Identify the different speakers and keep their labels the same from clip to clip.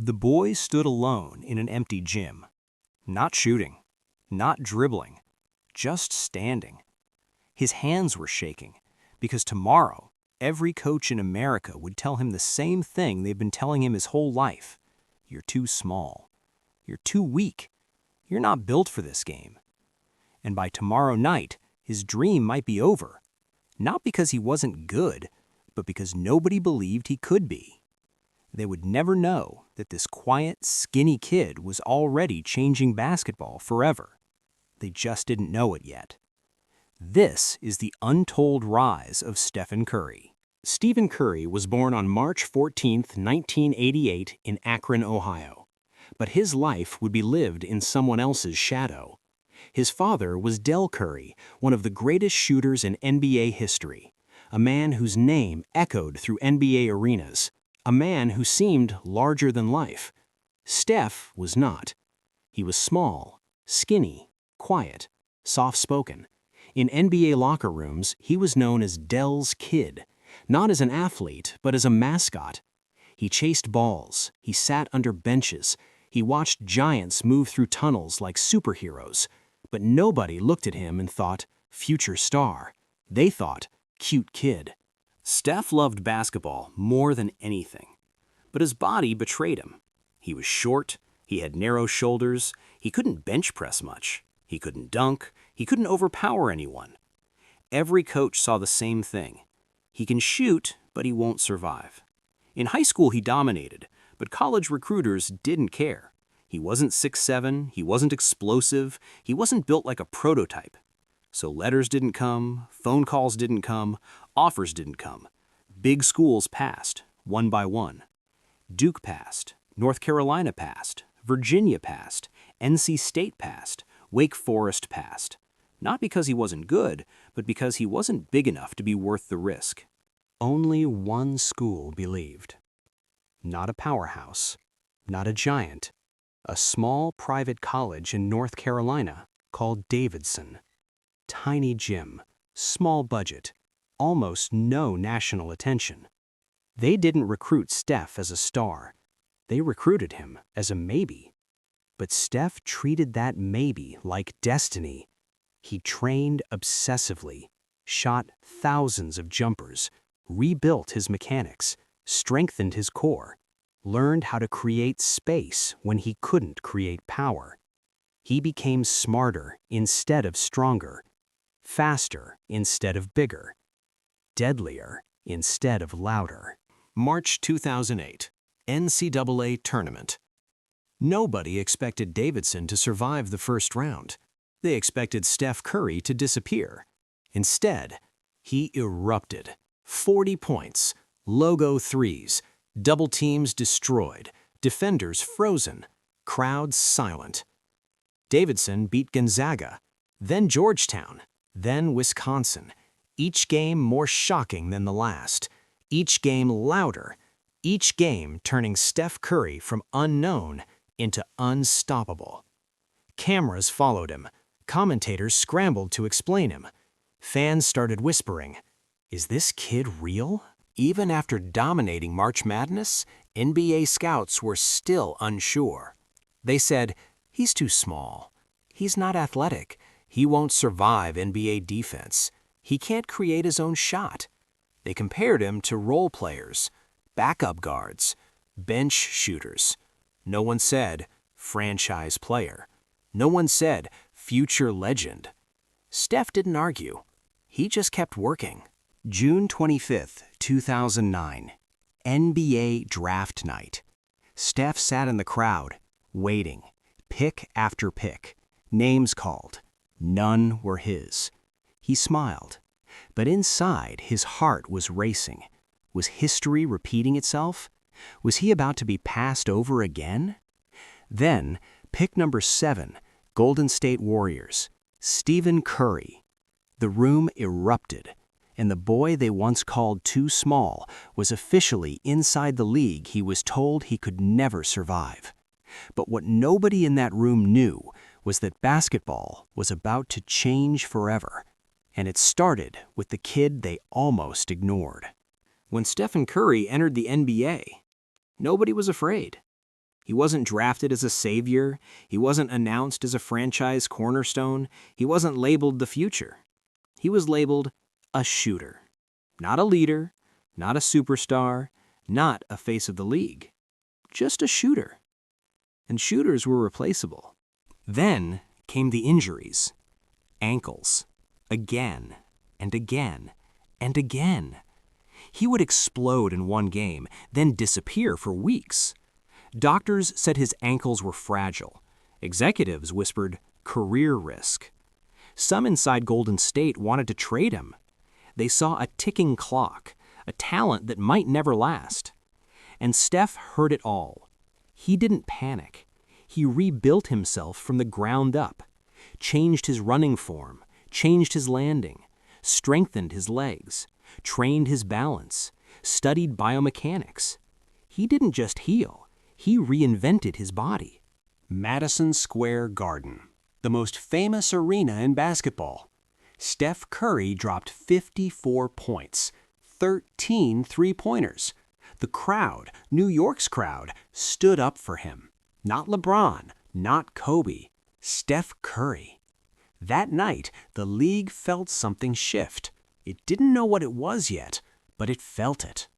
Speaker 1: The boy stood alone in an empty gym. Not shooting, not dribbling, just standing. His hands were shaking, because tomorrow, every coach in America would tell him the same thing they've been telling him his whole life. You're too small. You're too weak. You're not built for this game. And by tomorrow night, his dream might be over. Not because he wasn't good, but because nobody believed he could be. They would never know that this quiet, skinny kid was already changing basketball forever. They just didn't know it yet. This is the untold rise of Stephen Curry. Stephen Curry was born on March 14, 1988 in Akron, Ohio. But his life would be lived in someone else's shadow. His father was Del Curry, one of the greatest shooters in NBA history, a man whose name echoed through NBA arenas, a man who seemed larger than life. Steph was not. He was small, skinny, quiet, soft-spoken. In NBA locker rooms, he was known as Del's Kid, not as an athlete, but as a mascot. He chased balls, he sat under benches, he watched giants move through tunnels like superheroes. But nobody looked at him and thought, future star. They thought, cute kid. Steph loved basketball more than anything. But his body betrayed him. He was short, he had narrow shoulders, he couldn't bench press much, he couldn't dunk, he couldn't overpower anyone. Every coach saw the same thing. He can shoot, but he won't survive. In high school he dominated, but college recruiters didn't care. He wasn't 6'7", he wasn't explosive, he wasn't built like a prototype. So letters didn't come, phone calls didn't come, offers didn't come. Big schools passed, one by one. Duke passed, North Carolina passed, Virginia passed, NC State passed, Wake Forest passed. Not because he wasn't good, but because he wasn't big enough to be worth the risk. Only one school believed. Not a powerhouse, not a giant. A small private college in North Carolina called Davidson. Tiny gym, small budget, almost no national attention. They didn't recruit Steph as a star. They recruited him as a maybe. But Steph treated that maybe like destiny. He trained obsessively, shot thousands of jumpers, rebuilt his mechanics, strengthened his core, learned how to create space when he couldn't create power. He became smarter instead of stronger, faster instead of bigger, deadlier instead of louder. March 2008, NCAA Tournament. Nobody expected Davidson to survive the first round. They expected Steph Curry to disappear. Instead, he erupted. 40 points, logo threes, double teams destroyed, defenders frozen, crowds silent. Davidson beat Gonzaga, then Georgetown, then Wisconsin. Each game more shocking than the last. Each game louder. Each game turning Steph Curry from unknown into unstoppable. Cameras followed him. Commentators scrambled to explain him. Fans started whispering, "Is this kid real?" Even after dominating March Madness, NBA scouts were still unsure. They said, "He's too small. He's not athletic. He won't survive NBA defense. He can't create his own shot." They compared him to role players, backup guards, bench shooters. No one said, franchise player. No one said, future legend. Steph didn't argue. He just kept working. June 25, 2009, NBA Draft Night. Steph sat in the crowd, waiting, pick after pick, names called. None were his. He smiled, but inside his heart was racing. Was history repeating itself? Was he about to be passed over again? Then, pick number 7, Golden State Warriors, Stephen Curry. The room erupted, and the boy they once called too small was officially inside the league he was told he could never survive. But what nobody in that room knew was that basketball was about to change forever, and it started with the kid they almost ignored. When Stephen Curry entered the NBA, nobody was afraid. He wasn't drafted as a savior. He wasn't announced as a franchise cornerstone. He wasn't labeled the future. He was labeled a shooter. Not a leader, not a superstar, not a face of the league. Just a shooter. And shooters were replaceable. Then came the injuries. Ankles. Again, and again, and again. He would explode in one game, then disappear for weeks. Doctors said his ankles were fragile. Executives whispered, career risk. Some inside Golden State wanted to trade him. They saw a ticking clock, a talent that might never last. And Steph heard it all. He didn't panic. He rebuilt himself from the ground up, changed his running form, changed his landing, strengthened his legs, trained his balance, studied biomechanics. He didn't just heal, he reinvented his body. Madison Square Garden, the most famous arena in basketball. Steph Curry dropped 54 points, 13 three-pointers. The crowd, New York's crowd, stood up for him. Not LeBron, not Kobe, Steph Curry. That night, the league felt something shift. It didn't know what it was yet, but it felt it.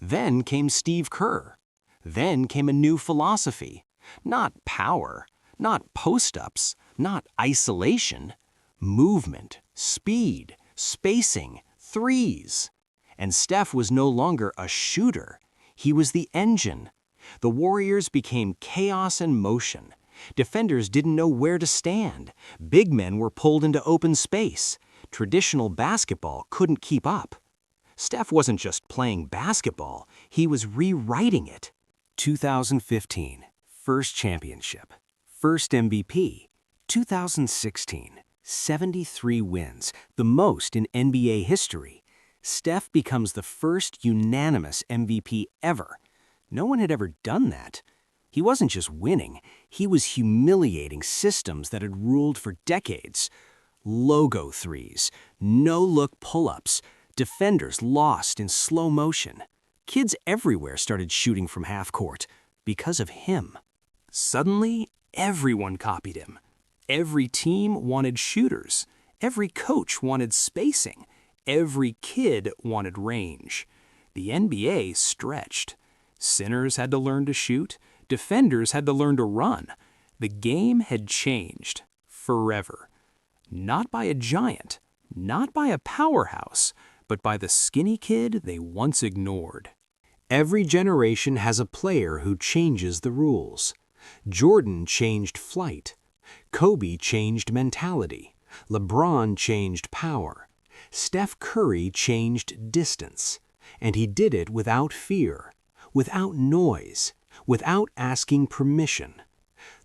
Speaker 1: Then came Steve Kerr. Then came a new philosophy. Not power, not post-ups, not isolation. Movement, speed, spacing, threes. And Steph was no longer a shooter. He was the engine. The Warriors became chaos and motion. Defenders didn't know where to stand. Big men were pulled into open space. Traditional basketball couldn't keep up. Steph wasn't just playing basketball, he was rewriting it. 2015, first championship, first MVP. 2016, 73 wins, the most in NBA history. Steph becomes the first unanimous MVP ever. No one had ever done that. He wasn't just winning, he was humiliating systems that had ruled for decades. Logo threes, no-look pull-ups, defenders lost in slow motion. Kids everywhere started shooting from half court because of him. Suddenly, everyone copied him. Every team wanted shooters. Every coach wanted spacing. Every kid wanted range. The NBA stretched. Sinners had to learn to shoot. Defenders had to learn to run. The game had changed forever. Not by a giant, not by a powerhouse, but by the skinny kid they once ignored. Every generation has a player who changes the rules. Jordan changed flight. Kobe changed mentality. LeBron changed power. Steph Curry changed distance. And he did it without fear, without noise, without asking permission.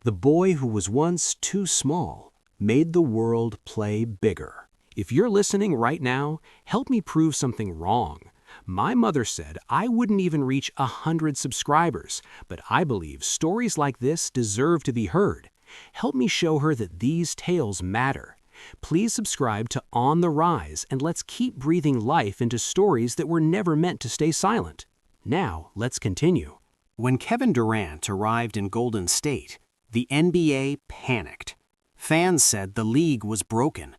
Speaker 1: The boy who was once too small made the world play bigger. If you're listening right now, help me prove something wrong. My mother said I wouldn't even reach 100 subscribers, but I believe stories like this deserve to be heard. Help me show her that these tales matter. Please subscribe to On the Rise and let's keep breathing life into stories that were never meant to stay silent. Now, let's continue. When Kevin Durant arrived in Golden State, the NBA panicked. Fans said the league was broken.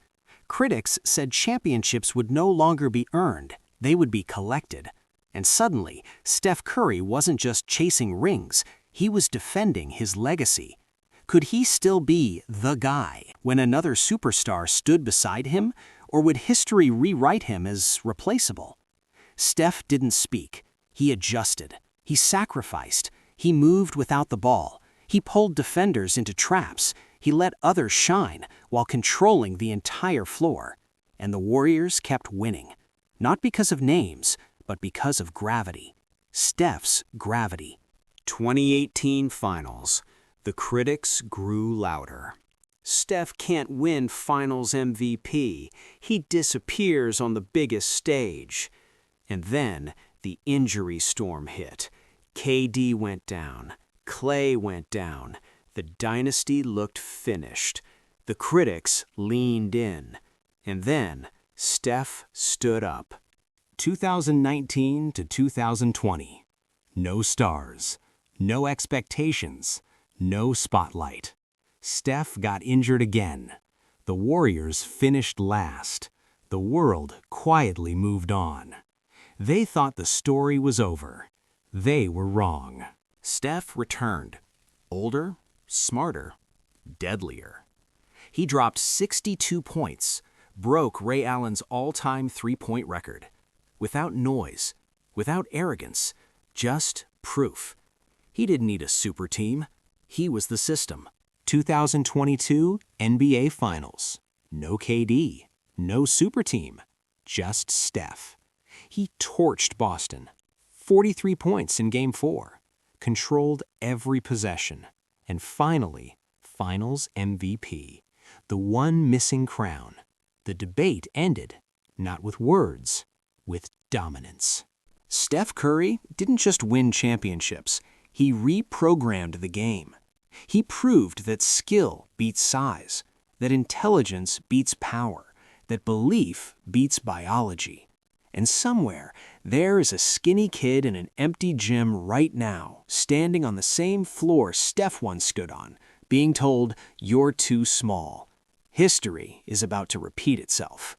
Speaker 1: Critics said championships would no longer be earned, they would be collected. And suddenly, Steph Curry wasn't just chasing rings, he was defending his legacy. Could he still be the guy when another superstar stood beside him, or would history rewrite him as replaceable? Steph didn't speak. He adjusted. He sacrificed. He moved without the ball. He pulled defenders into traps. He let others shine while controlling the entire floor. And the Warriors kept winning. Not because of names, but because of gravity. Steph's gravity. 2018 Finals. The critics grew louder. Steph can't win Finals MVP. He disappears on the biggest stage. And then the injury storm hit. KD went down. Clay went down. The dynasty looked finished. The critics leaned in. And then Steph stood up. 2019 to 2020. No stars. No expectations, no spotlight. Steph got injured again. The Warriors finished last. The world quietly moved on. They thought the story was over. They were wrong. Steph returned. Older, smarter, deadlier. He dropped 62 points, broke Ray Allen's all-time three-point record. Without noise, without arrogance, just proof. He didn't need a super team. He was the system. 2022 NBA Finals. No KD, no super team, just Steph. He torched Boston. 43 points in Game 4. Controlled every possession. And finally, Finals MVP. The one missing crown. The debate ended, not with words, with dominance. Steph Curry didn't just win championships. He reprogrammed the game. He proved that skill beats size, that intelligence beats power, that belief beats biology. And somewhere, there is a skinny kid in an empty gym right now, standing on the same floor Steph once stood on, being told, "You're too small." History is about to repeat itself.